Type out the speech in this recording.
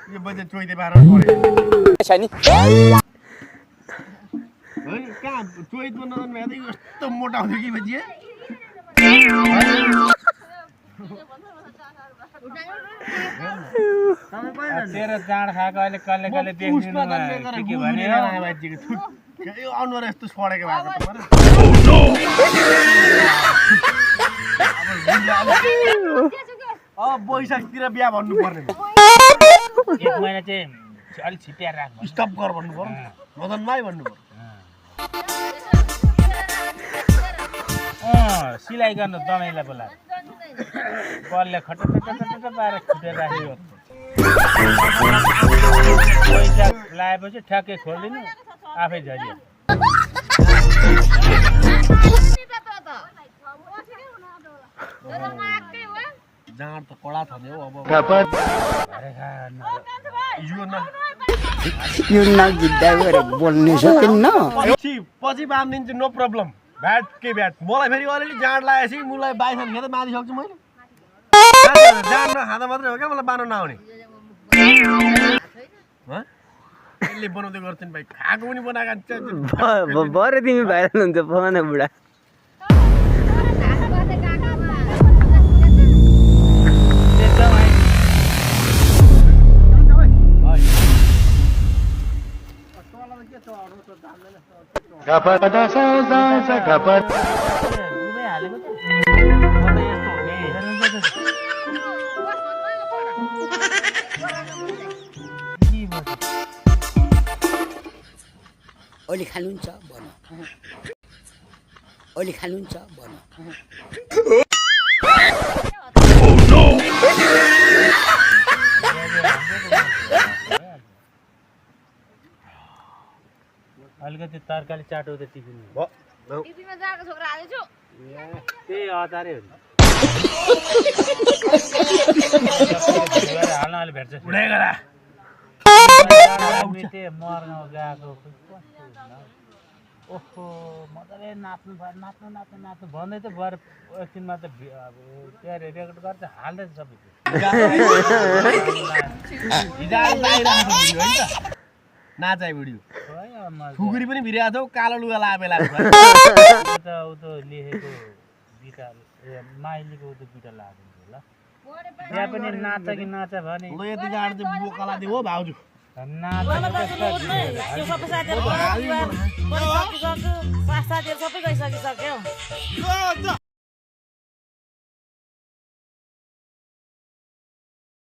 यो बजे चोइदे बाह्र परे छैन होइन कहाँ चोइद बनाउनु भए यस्तो मोटा हुन्थ्यो कि बजे तेरो जाँड खाएको अहिले कसले कसले देख्दिनु के भने यो अनुहार यस्तो सडेको भएको अब बैशाखतिर बिहा भन्नु पर्ने एक महिना चाहिँ अलिक छिट्याएर राख्नु स्टप गर भन्नु पर्यो मदन भाइ भन्नु पर्यो सिलाइ गर्नु दमाईलाई बोला बलले खटखट पारेर खुटेर राख्यो पैसा लगाएपछि ठ्याक्कै खोलिदिनु आफै झरियो जाँड त कडा छ नि हौ अब यो नगिद्दा गएर बोल्नु सकिन्न पछि बाँधिदिन्छु नो प्रब्लम भ्याट के भ्याट मलाई फेरि अलिअलि जाँड लगाएपछि मलाई बाइसान खेर मारिसक्छु मैले जाँड नखाँदा मात्रै हो क्या मलाई बाँध्नु नआउने यसले बनाउँदै गर्छन् भाइ खाएको पनि बनाएको बरु तिमी भाइरल हुन्छ पवन बुढा ओली खानुहुन्छ भन ओली खानुहुन्छ भन अलिकति तरकारी चाटो त टिफिन टिफिनमा जाएको छोरा हालेछु त्यही अचारै हो नि हाल्न अलि भेट्छ उडाइ गरा मर्न गएको ओहो मजाले नाच्नु भन्दै त भएर एकछिनमा त अब त्यहाँ रेकर्ड गर्छ हाल्दैछ सबै नाचाइ भिडियो खुकुरी पनि भिरेको थियौ कालो लुगा लगाए बेला ऊ त लेखेको बिटा माइलीको ऊ त बिटा लगाएको ल त्यहाँ पनि नाच्छ कि नाच्छ भने ल यति जाँड चाहिँ बोकाला दियो हो भाउजू सबै गइसकिसक्यो